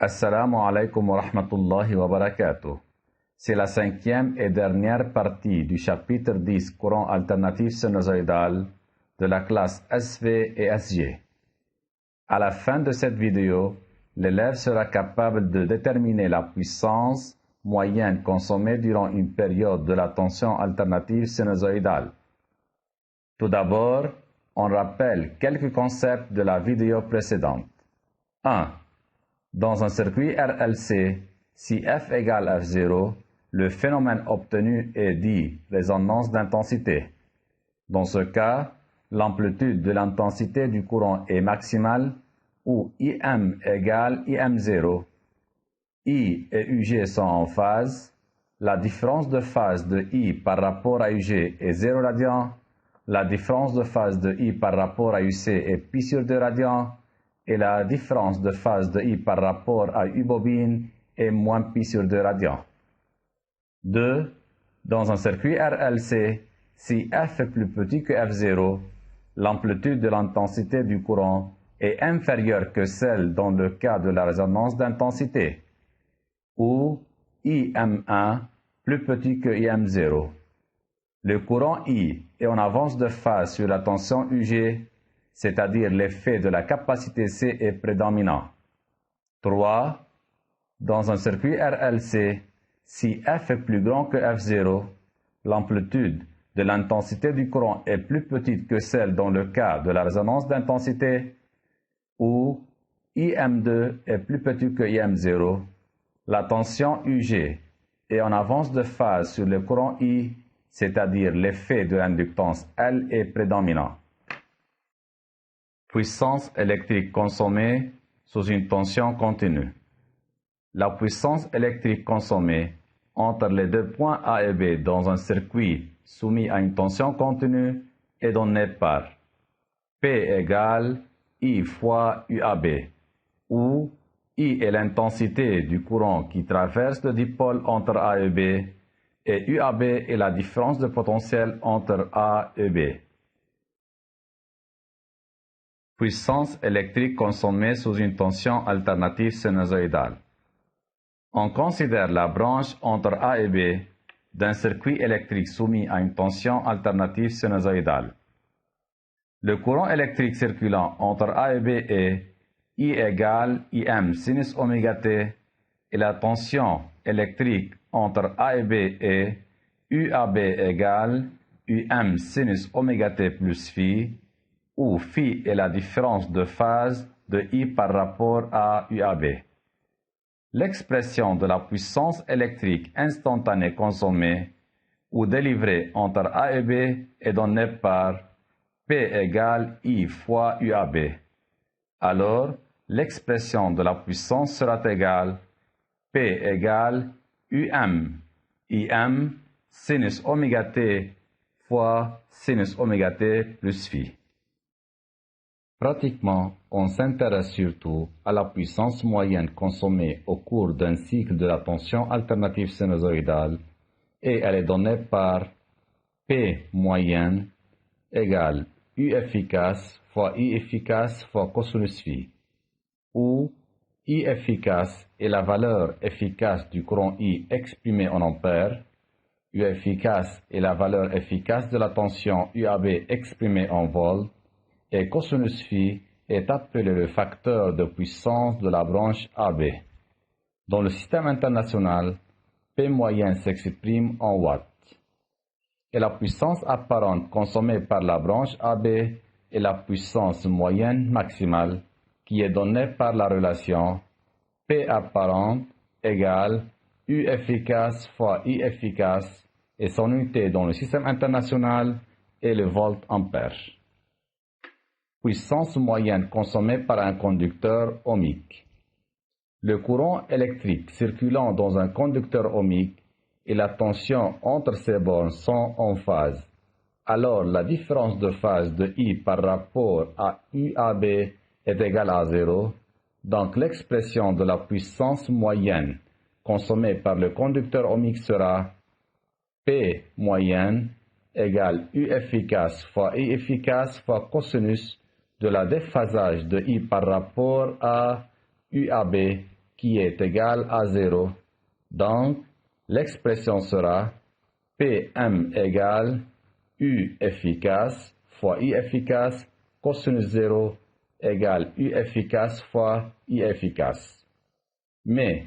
Assalamu alaikum wa rahmatullahi wa barakatuh. C'est la cinquième et dernière partie du chapitre 10 courant alternatif sinusoïdal de la classe SV et SG. À la fin de cette vidéo, l'élève sera capable de déterminer la puissance moyenne consommée durant une période de la tension alternative sinusoïdale. Tout d'abord, on rappelle quelques concepts de la vidéo précédente. 1. Dans un circuit RLC, si F égale F0, le phénomène obtenu est dit résonance d'intensité. Dans ce cas, l'amplitude de l'intensité du courant est maximale où IM égale IM0. I et UG sont en phase. La différence de phase de I par rapport à UG est 0 radian. La différence de phase de I par rapport à UC est pi sur 2 radians. Et la différence de phase de I par rapport à U bobine est moins pi sur 2 radians. 2. Dans un circuit RLC, si F est plus petit que F0, l'amplitude de l'intensité du courant est inférieure que celle dans le cas de la résonance d'intensité, ou IM1 plus petit que IM0. Le courant I est en avance de phase sur la tension UG, c'est-à-dire l'effet de la capacité C est prédominant. 3. Dans un circuit RLC, si F est plus grand que F0, l'amplitude de l'intensité du courant est plus petite que celle dans le cas de la résonance d'intensité, où IM2 est plus petit que IM0. La tension UG est en avance de phase sur le courant I, c'est-à-dire l'effet de l'inductance L est prédominant. Puissance électrique consommée sous une tension continue. La puissance électrique consommée entre les deux points A et B dans un circuit soumis à une tension continue est donnée par P égale I fois UAB, où I est l'intensité du courant qui traverse le dipôle entre A et B, et UAB est la différence de potentiel entre A et B. Puissance électrique consommée sous une tension alternative sinusoïdale. On considère la branche entre A et B d'un circuit électrique soumis à une tension alternative sinusoïdale. Le courant électrique circulant entre A et B est I égale IM sinus oméga t et la tension électrique entre A et B est UAB égale UM sinus oméga t plus phi, où phi est la différence de phase de I par rapport à UAB. L'expression de la puissance électrique instantanée consommée ou délivrée entre A et B est donnée par P égale I fois UAB. Alors, l'expression de la puissance sera égale P égale IM sinus oméga t fois sinus oméga t plus phi. Pratiquement, on s'intéresse surtout à la puissance moyenne consommée au cours d'un cycle de la tension alternative sinusoïdale et elle est donnée par P moyenne égale U efficace fois I efficace fois cosinus phi, où I efficace est la valeur efficace du courant I exprimé en ampères, U efficace est la valeur efficace de la tension UAB exprimée en volts, et cosinus phi est appelé le facteur de puissance de la branche AB. Dans le système international, P moyenne s'exprime en watts. Et la puissance apparente consommée par la branche AB est la puissance moyenne maximale qui est donnée par la relation P apparente égale U efficace fois I efficace et son unité dans le système international est le volt-ampère. Puissance moyenne consommée par un conducteur ohmique. Le courant électrique circulant dans un conducteur ohmique et la tension entre ces bornes sont en phase. Alors la différence de phase de I par rapport à UAB est égale à 0. Donc l'expression de la puissance moyenne consommée par le conducteur ohmique sera P moyenne égale U efficace fois I efficace fois cosinus de la déphasage de I par rapport à UAB qui est égal à 0. Donc, l'expression sera Pm égale U efficace fois I efficace cosinus 0 égale U efficace fois I efficace. Mais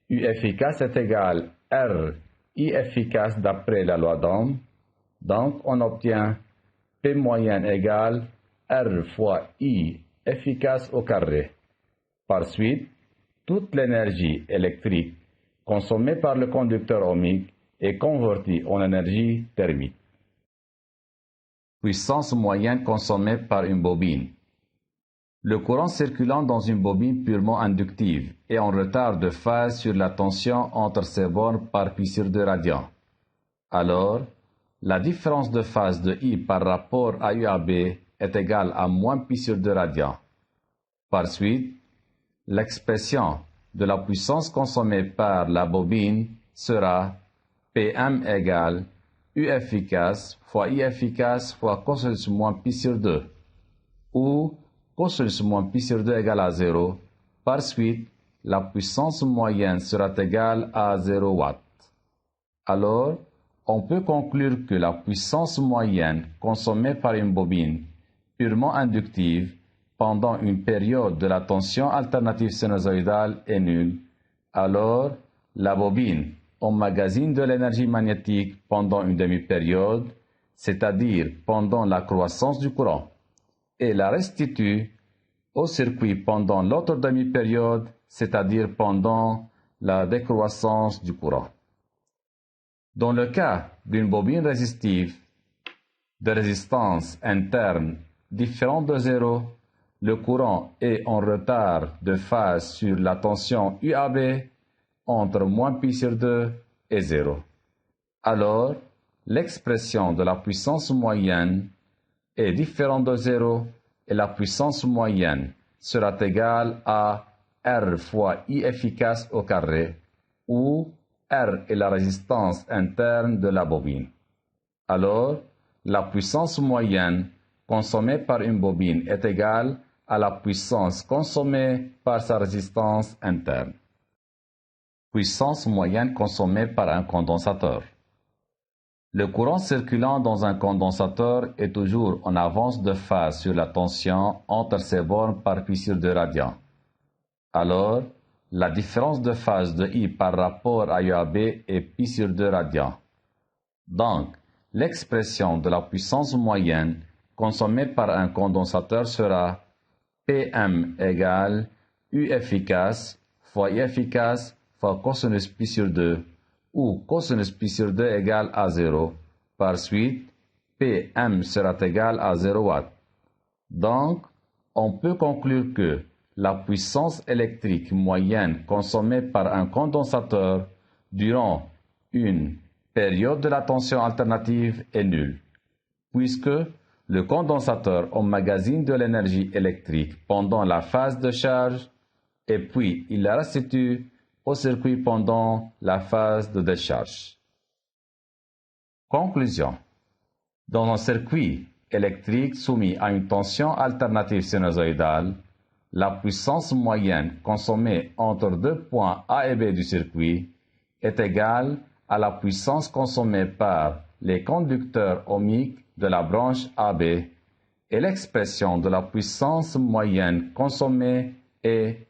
U efficace est égal R I efficace d'après la loi d'Ohm. Donc, on obtient P moyenne égale R fois I efficace au carré. Par suite, toute l'énergie électrique consommée par le conducteur ohmique est convertie en énergie thermique. Puissance moyenne consommée par une bobine. Le courant circulant dans une bobine purement inductive est en retard de phase sur la tension entre ses bornes par pi sur 2 radians. Alors, la différence de phase de I par rapport à UAB est égale à moins pi sur 2 radians. Par suite, l'expression de la puissance consommée par la bobine sera Pm égale U efficace fois I efficace fois cosinus moins pi sur 2, où cosinus moins pi sur 2 égale à 0. Par suite, la puissance moyenne sera égale à 0 watts. Alors, on peut conclure que la puissance moyenne consommée par une bobine purement inductive pendant une période de la tension alternative sinusoïdale est nulle. Alors, la bobine emmagasine de l'énergie magnétique pendant une demi-période, c'est-à-dire pendant la croissance du courant, et la restitue au circuit pendant l'autre demi-période, c'est-à-dire pendant la décroissance du courant. Dans le cas d'une bobine résistive de résistance interne différente de 0, le courant est en retard de phase sur la tension UAB entre moins pi sur 2 et 0. Alors, l'expression de la puissance moyenne est différente de 0 et la puissance moyenne sera égale à R fois I efficace au carré, où R est la résistance interne de la bobine. Alors, la puissance moyenne consommée par une bobine est égale à la puissance consommée par sa résistance interne. Puissance moyenne consommée par un condensateur. Le courant circulant dans un condensateur est toujours en avance de phase sur la tension entre ses bornes par pi sur 2 radians. Alors, la différence de phase de I par rapport à UAB est pi sur 2 radians. Donc, l'expression de la puissance moyenne consommée par un condensateur sera Pm égale U efficace fois I efficace fois cosinus pi sur 2, où cosinus pi sur 2 égale à 0. Par suite, Pm sera égal à 0 watts. Donc, on peut conclure que la puissance électrique moyenne consommée par un condensateur durant une période de la tension alternative est nulle, puisque le condensateur emmagasine de l'énergie électrique pendant la phase de charge et puis il la restitue au circuit pendant la phase de décharge. Conclusion. Dans un circuit électrique soumis à une tension alternative sinusoïdale, la puissance moyenne consommée entre deux points A et B du circuit est égale à la puissance consommée par les conducteurs ohmiques de la branche AB, et l'expression de la puissance moyenne consommée est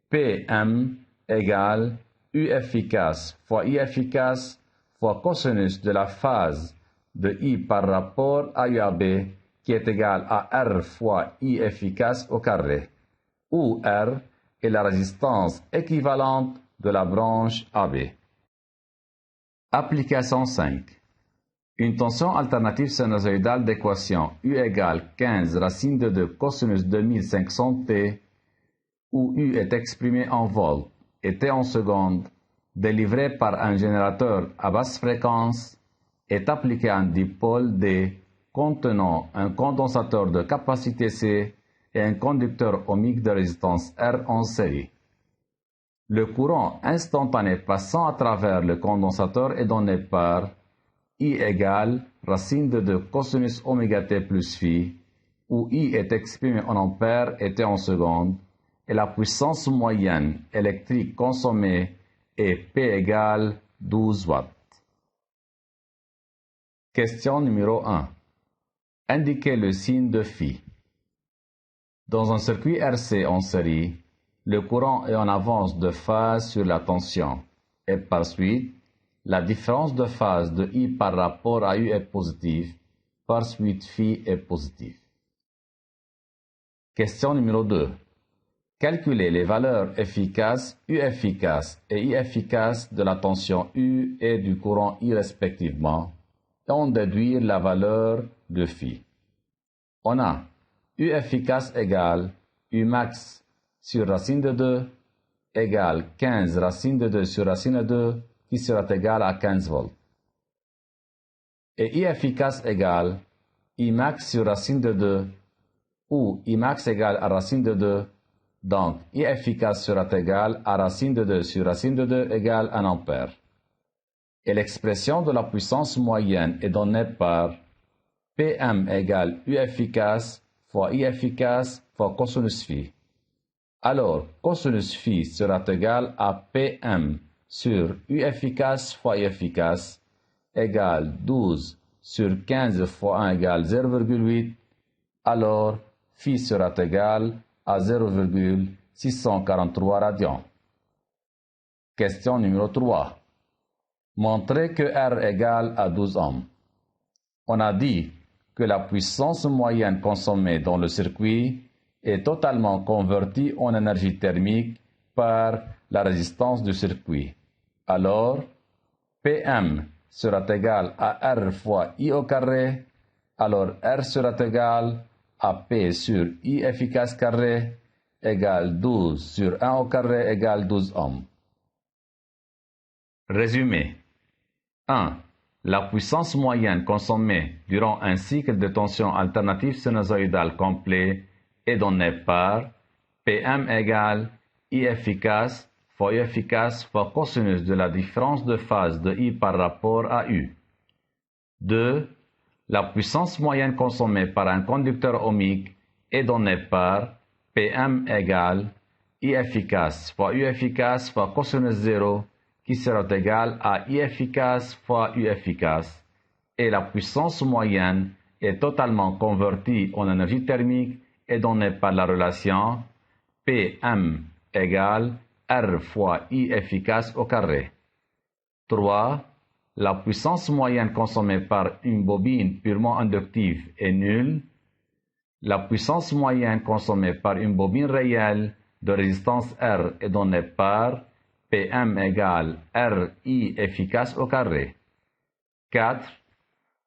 Pm égale U efficace fois I efficace fois cosinus de la phase de I par rapport à UAB qui est égal à R fois I efficace au carré, où R est la résistance équivalente de la branche AB. Application 5. Une tension alternative sinusoïdale d'équation U égale 15 racine de 2 cosinus 2500 T, où U est exprimé en volts et T en secondes, délivrée par un générateur à basse fréquence, est appliquée à un dipôle D contenant un condensateur de capacité C et un conducteur ohmique de résistance R en série. Le courant instantané passant à travers le condensateur est donné par I égale racine de 2 cosinus oméga T plus phi, où I est exprimé en ampères et T en secondes, et la puissance moyenne électrique consommée est P égale 12 watts. Question numéro 1. Indiquez le signe de phi. Dans un circuit RC en série, le courant est en avance de phase sur la tension, et par suite, la différence de phase de I par rapport à U est positive, par suite phi est positive. Question numéro 2. Calculez les valeurs efficaces, U efficace et I efficace de la tension U et du courant I respectivement, et en déduire la valeur de phi. On a U efficace égale U max sur racine de 2 égale 15 racine de 2 sur racine de 2 qui sera égal à 15 volts. Et I efficace égale I max sur racine de 2 où I max égale à racine de 2, donc I efficace sera égal à racine de 2 sur racine de 2 égale 1 ampère. Et l'expression de la puissance moyenne est donnée par Pm égale U efficace fois I efficace fois cosinus phi. Alors, cosinus phi sera égal à Pm sur U efficace fois I efficace égale 12 sur 15 fois 1 égale 0,8. Alors, phi sera égal à 0,643 radians. Question numéro 3. Montrez que R égale à 12 ohms. On a dit que la puissance moyenne consommée dans le circuit est totalement convertie en énergie thermique par la résistance du circuit. Alors, Pm sera égal à R fois I au carré, alors R sera égal à P sur I efficace carré égale 12 sur 1 au carré égale 12 ohms. Résumé. 1. La puissance moyenne consommée durant un cycle de tension alternative sinusoïdale complet est donnée par Pm égale I efficace fois I efficace fois cosinus de la différence de phase de I par rapport à U. 2. La puissance moyenne consommée par un conducteur ohmique est donnée par Pm égale I efficace fois U efficace fois cosinus 0 qui sera égal à I efficace fois U efficace, et la puissance moyenne est totalement convertie en énergie thermique et donnée par la relation Pm égale R fois I efficace au carré. 3. La puissance moyenne consommée par une bobine purement inductive est nulle. La puissance moyenne consommée par une bobine réelle de résistance R est donnée par Pm égale RI efficace au carré. 4.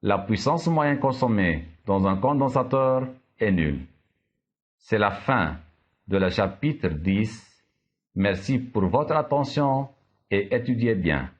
La puissance moyenne consommée dans un condensateur est nulle. C'est la fin de le chapitre 10. Merci pour votre attention et étudiez bien.